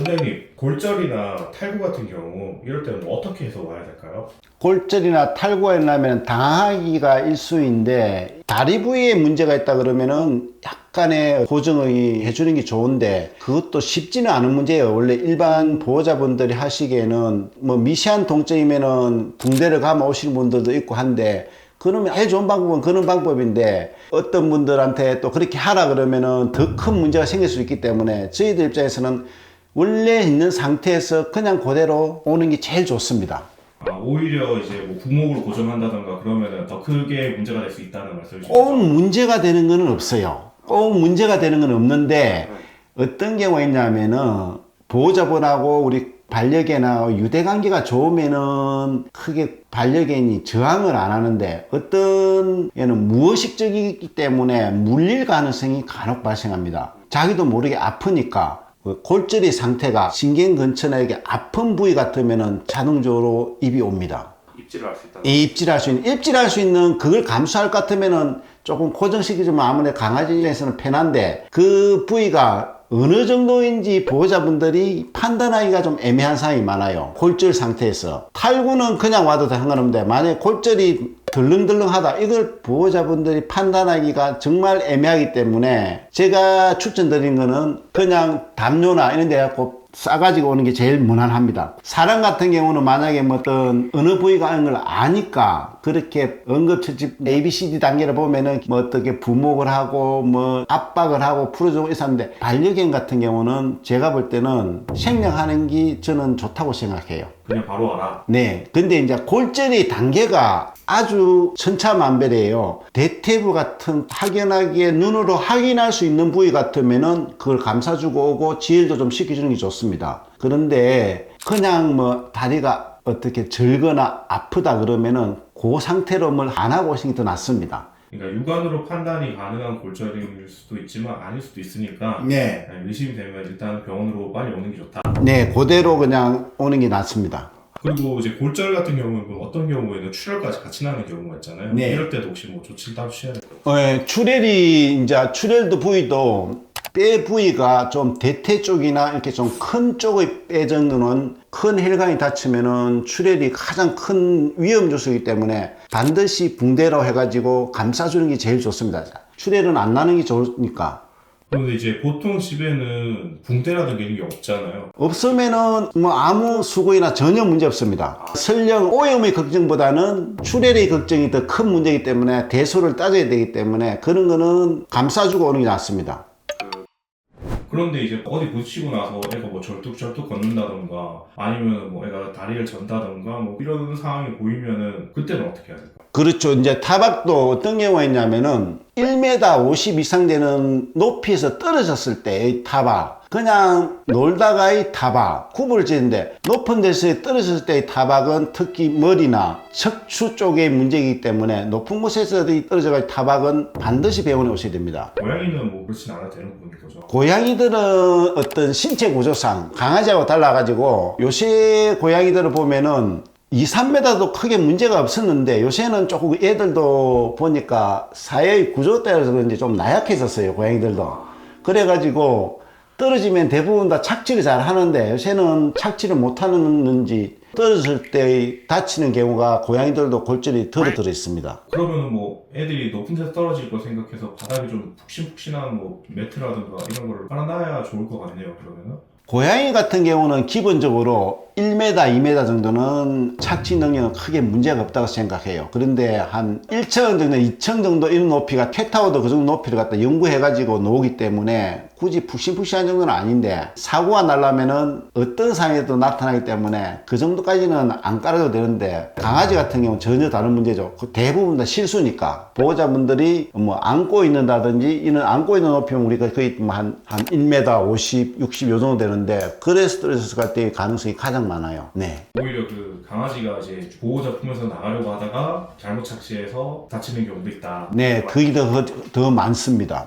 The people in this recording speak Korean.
원장님, 골절이나 탈구 같은 경우 이럴 때는 뭐 어떻게 해서 와야 될까요? 골절이나 탈구가 일어나면 당하기가 일수인데 다리 부위에 문제가 있다 그러면은 약간의 고정을 해주는 게 좋은데 그것도 쉽지는 않은 문제예요. 원래 일반 보호자분들이 하시기에는 뭐 미세한 통증이면은 붕대를 감아 오시는 분들도 있고 한데 그러면 제일 좋은 방법은 그런 방법인데 어떤 분들한테 또 그렇게 하라 그러면은 더 큰 문제가 생길 수 있기 때문에 저희들 입장에서는 원래 있는 상태에서 그냥 그대로 오는 게 제일 좋습니다. 오히려 이제 뭐 부목으로 고정한다던가 그러면은 더 크게 문제가 될 수 있다는 말씀이시죠? 꼭 문제가 되는 건 없어요. 꼭 문제가 되는 건 없는데 어떤 경우가 있냐면은 보호자분하고 우리 반려견하고 유대관계가 좋으면은 크게 반려견이 저항을 안 하는데 어떤 애는 무의식적이기 때문에 물릴 가능성이 간혹 발생합니다. 자기도 모르게 아프니까 골절의 상태가 신경 근처나 이렇게 아픈 부위 같으면은 자동적으로 입이 옵니다. 입질을 할 수 있다. 입질할 수 있는 그걸 감수할 것 같으면은 조금 고정시키지만 아무래도 강아지에서는 편한데 그 부위가 어느 정도인지 보호자분들이 판단하기가 좀 애매한 상황이 많아요. 골절 상태에서. 탈구는 그냥 와도 상관없는데 만약에 골절이 덜렁덜렁하다 이걸 보호자분들이 판단하기가 정말 애매하기 때문에 제가 추천드린 거는 그냥 담요나 이런 데 갖고 싸가지고 오는 게 제일 무난합니다. 사람 같은 경우는 만약에 뭐 어떤 어느 부위가 하는 걸 아니까 그렇게 응급처치 ABCD 단계를 보면은 뭐 어떻게 부목을 하고 뭐 압박을 하고 풀어주고 있었는데 반려견 같은 경우는 제가 볼 때는 생략하는 게 저는 좋다고 생각해요. 그냥 바로 와라. 네. 근데 이제 골절의 단계가 아주 천차만별이에요. 대퇴부 같은 확연하게 눈으로 확인할 수 있는 부위 같으면은 그걸 감싸주고 오고 지혈도 좀 시켜주는 게 좋습니다. 그런데 그냥 뭐 다리가 어떻게 절거나 아프다 그러면은 그 상태로 뭘 안 하고 오시는 게 더 낫습니다. 그러니까 육안으로 판단이 가능한 골절일 수도 있지만 아닐 수도 있으니까 네. 의심이 되면 일단 병원으로 빨리 오는 게 좋다. 네, 그대로 그냥 오는 게 낫습니다. 그리고 이제 골절 같은 경우는 어떤 경우에는 출혈까지 같이 나는 경우가 있잖아요. 네. 이럴 때도 혹시 뭐 조치를 따로 취해야 될까요? 출혈도 부위도 뼈 부위가 좀 대퇴 쪽이나 이렇게 좀 큰 쪽의 뼈 정도는 큰 혈관이 다치면은 출혈이 가장 큰 위험 요소이기 때문에 반드시 붕대로 해가지고 감싸주는 게 제일 좋습니다. 출혈은 안 나는 게 좋으니까. 그런데 이제 보통 집에는 붕대라든가 이런 게 없잖아요. 없으면은 뭐 아무 수고이나 전혀 문제 없습니다. 설령 오염의 걱정보다는 출혈의 걱정이 더 큰 문제이기 때문에 대소를 따져야 되기 때문에 그런 거는 감싸주고 오는 게 낫습니다. 그런데 이제 어디 부딪히고 나서 애가 뭐 절뚝절뚝 걷는다던가 아니면 뭐 애가 다리를 전다던가 뭐 이런 상황이 보이면은 그때는 어떻게 해야 될까요? 그렇죠. 이제 타박도 어떤 경우가 있냐면은 1m 50 이상 되는 높이에서 떨어졌을 때의 타박, 그냥 놀다가의 타박, 구분을 지는데 높은 데서 떨어졌을 때의 타박은 특히 머리나 척추 쪽의 문제이기 때문에 높은 곳에서 떨어져가지고 타박은 반드시 병원에 오셔야 됩니다. 고양이는 뭐 그렇진 않아도 되는 부분인 거죠. 고양이들은 어떤 신체 구조상 강아지하고 달라가지고 요새 고양이들을 보면은 2, 3m도 크게 문제가 없었는데 요새는 조금 애들도 보니까 사회의 구조 따라서 그런지 좀 나약해졌어요, 고양이들도. 그래가지고 떨어지면 대부분 다 착지를 잘 하는데 요새는 착지를 못 하는지 떨어질 때 다치는 경우가 고양이들도 골절이 들어 있습니다. 그러면은 뭐 애들이 높은 데서 떨어질 거 생각해서 바닥에 좀 푹신푹신한 뭐 매트라든가 이런 거를 깔아놔야 좋을 것 같네요, 그러면은. 고양이 같은 경우는 기본적으로 1m, 2m 정도는 착지 능력은 크게 문제가 없다고 생각해요. 그런데 한 1층 정도, 2층 정도 이런 높이가 캣타워도 그 정도 높이를 갖다 연구해가지고 놓기 때문에 굳이 푹신푹신한 정도는 아닌데 사고가 나려면은 어떤 상황에도 나타나기 때문에 그 정도까지는 안 깔아도 되는데 강아지 같은 경우는 전혀 다른 문제죠. 대부분 다 실수니까 보호자분들이 뭐 안고 있는다든지 이런 안고 있는 높이면 우리가 거의 한 1m 50, 60 요 정도 되는데 그래서 떨어졌을 때 가능성이 가장 많아요. 네. 오히려 그 강아지가 이제 보호자 품에서 나가려고 하다가 잘못 착지해서 다치는 경우도 있다. 네, 그게 더 많습니다.